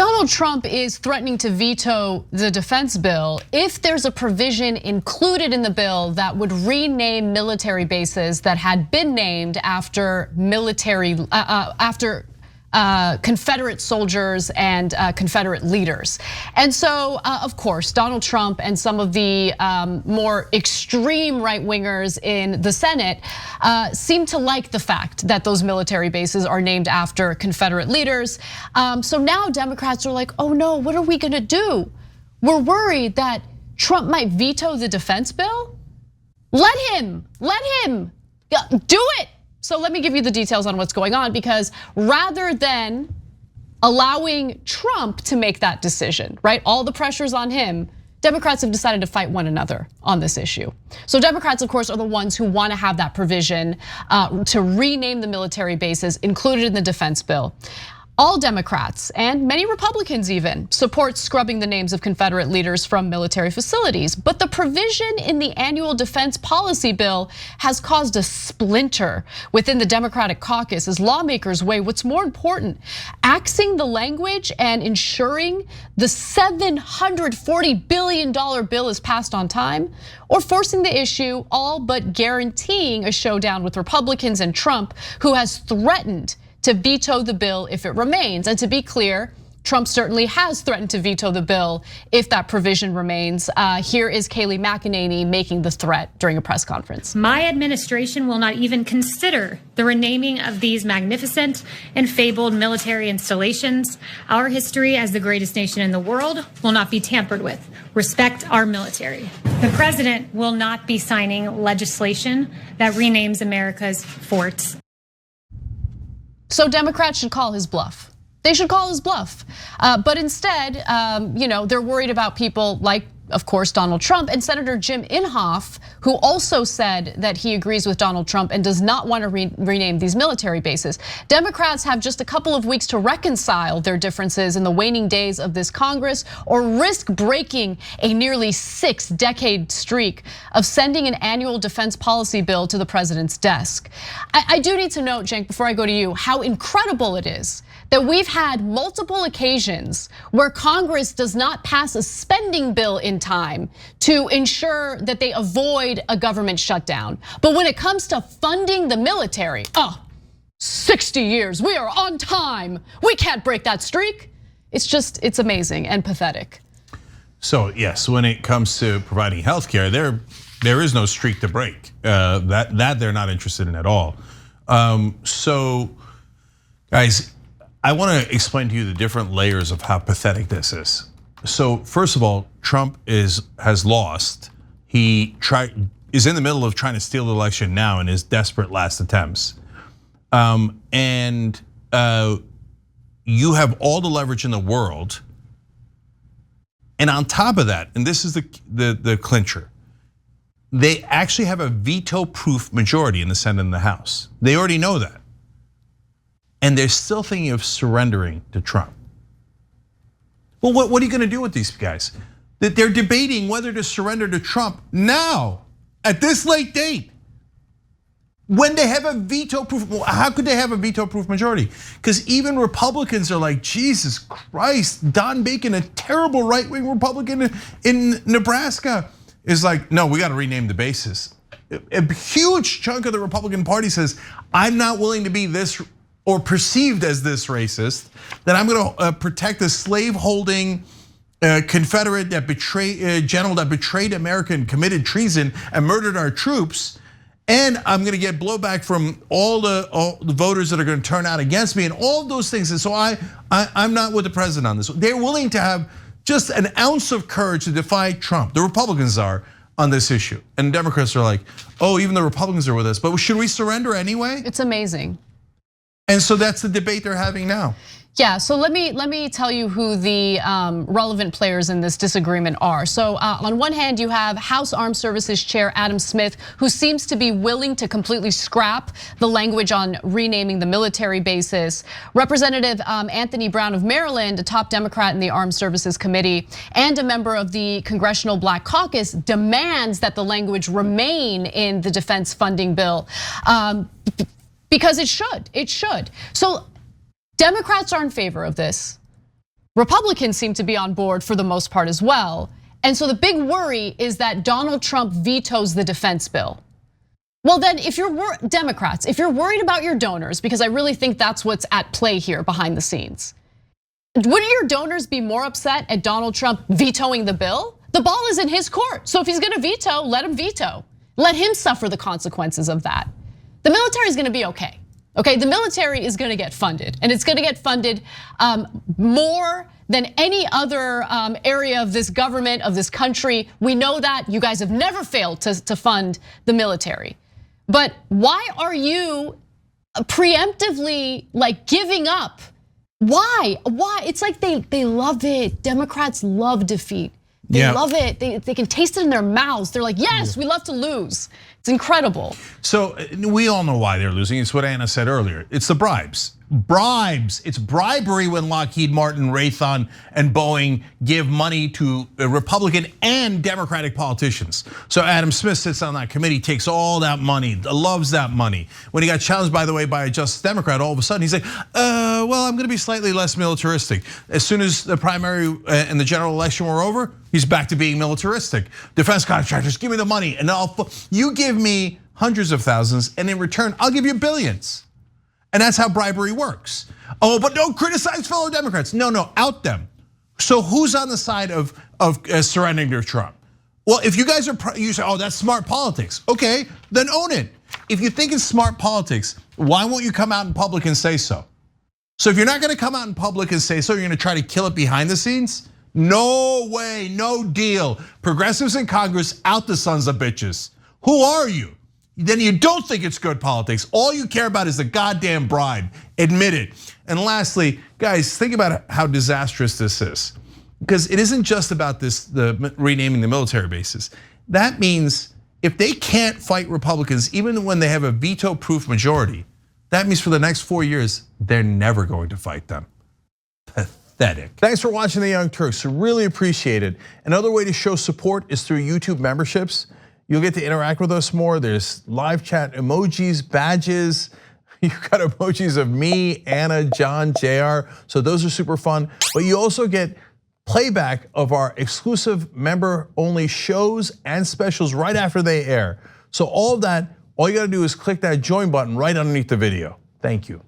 Donald Trump is threatening to veto the defense bill if there's a provision included in the bill that would rename military bases that had been named after Confederate soldiers and Confederate leaders. And so, of course, Donald Trump and some of the more extreme right-wingers in the Senate seem to like the fact that those military bases are named after Confederate leaders. So now Democrats are like, oh no, what are we gonna do? We're worried that Trump might veto the defense bill. Let him do it. So let me give you the details on what's going on, because rather than allowing Trump to make that decision, right? All the pressure's on him. Democrats have decided to fight one another on this issue. So Democrats, of course, are the ones who want to have that provision to rename the military bases included in the defense bill. All Democrats, and many Republicans even, support scrubbing the names of Confederate leaders from military facilities. But the provision in the annual defense policy bill has caused a splinter within the Democratic caucus as lawmakers weigh what's more important: axing the language and ensuring the $740 billion bill is passed on time, or forcing the issue, all but guaranteeing a showdown with Republicans and Trump, who has threatened to veto the bill if it remains. And to be clear, Trump certainly has threatened to veto the bill if that provision remains. Here is Kayleigh McEnany making the threat during a press conference. My administration will not even consider the renaming of these magnificent and fabled military installations. Our history as the greatest nation in the world will not be tampered with. Respect our military. The president will not be signing legislation that renames America's forts. So Democrats should call his bluff. They should call his bluff. But instead, they're worried about people like, of course, Donald Trump and Senator Jim Inhofe, who also said that he agrees with Donald Trump and does not want to rename these military bases. Democrats have just a couple of weeks to reconcile their differences in the waning days of this Congress, or risk breaking a nearly 6-decade streak of sending an annual defense policy bill to the president's desk. I do need to note, Cenk, before I go to you, how incredible it is that we've had multiple occasions where Congress does not pass a spending bill in time to ensure that they avoid a government shutdown. But when it comes to funding the military, 60 years, we are on time. We can't break that streak. It's amazing and pathetic. So yes, when it comes to providing healthcare, there is no streak to break. That they're not interested in at all. So guys, I want to explain to you the different layers of how pathetic this is. So first of all, Trump has lost. He is in the middle of trying to steal the election now in his desperate last attempts. And you have all the leverage in the world. And on top of that, and this is the clincher, they actually have a veto-proof majority in the Senate and the House. They already know that. And they're still thinking of surrendering to Trump. Well, what are you gonna do with these guys? That they're debating whether to surrender to Trump now, at this late date, when they have a veto-proof. How could they have a veto-proof majority? Because even Republicans are like, Jesus Christ, Don Bacon, a terrible right-wing Republican in Nebraska, is like, no, we got to rename the bases. A huge chunk of the Republican Party says, I'm not willing to be this, or perceived as this racist, that I'm gonna protect a slave-holding Confederate general that betrayed America and committed treason and murdered our troops. And I'm gonna get blowback from all the voters that are gonna turn out against me and all of those things. And so I'm not with the president on this. They're willing to have just an ounce of courage to defy Trump. The Republicans are on this issue. And Democrats are like, oh, even the Republicans are with us, but should we surrender anyway? It's amazing. And so that's the debate they're having now. Yeah, so let me tell you who the relevant players in this disagreement are. So on one hand, you have House Armed Services Chair Adam Smith, who seems to be willing to completely scrap the language on renaming the military bases. Representative Anthony Brown of Maryland, a top Democrat in the Armed Services Committee and a member of the Congressional Black Caucus, demands that the language remain in the defense funding bill. Because it should. So Democrats are in favor of this. Republicans seem to be on board for the most part as well. And so the big worry is that Donald Trump vetoes the defense bill. Well, then if you're Democrats, if you're worried about your donors, because I really think that's what's at play here behind the scenes, wouldn't your donors be more upset at Donald Trump vetoing the bill? The ball is in his court. So if he's gonna veto, let him veto. Let him suffer the consequences of that. The military is gonna be okay. Okay, the military is gonna get funded, and it's gonna get funded more than any other area of this government, of this country. We know that. You guys have never failed to fund the military. But why are you preemptively like giving up? Why? It's like they love it. Democrats love defeat. They love it. They can taste it in their mouths. They're like, yes, we love to lose. It's incredible. So we all know why they're losing. It's what Anna said earlier. It's the bribes. Bribes. It's bribery when Lockheed Martin, Raytheon, and Boeing give money to Republican and Democratic politicians. So Adam Smith sits on that committee, takes all that money, loves that money. When he got challenged, by the way, by a Justice Democrat, all of a sudden he's like, well, I'm gonna be slightly less militaristic. As soon as the primary and the general election were over, he's back to being militaristic. Defense contractors, give me the money, and you give me hundreds of thousands, and in return, I'll give you billions. And that's how bribery works. Oh, but don't criticize fellow Democrats. No, out them. So who's on the side of surrendering to Trump? Well, if you guys you say, oh, that's smart politics. Okay, then own it. If you think it's smart politics, why won't you come out in public and say so? So if you're not gonna come out in public and say so, you're gonna try to kill it behind the scenes? No way, no deal. Progressives in Congress, out the sons of bitches. Who are you? Then you don't think it's good politics. All you care about is the goddamn bribe. Admit it. And lastly, guys, think about how disastrous this is. Because it isn't just about the renaming the military bases. That means if they can't fight Republicans, even when they have a veto-proof majority, that means for the next 4 years, they're never going to fight them. Pathetic. Thanks for watching The Young Turks. Really appreciate it. Another way to show support is through YouTube memberships. You'll get to interact with us more. There's live chat emojis, badges. You've got emojis of me, Anna, John, JR. So those are super fun. But you also get playback of our exclusive member-only shows and specials right after they air. So all of that, all you gotta do is click that join button right underneath the video. Thank you.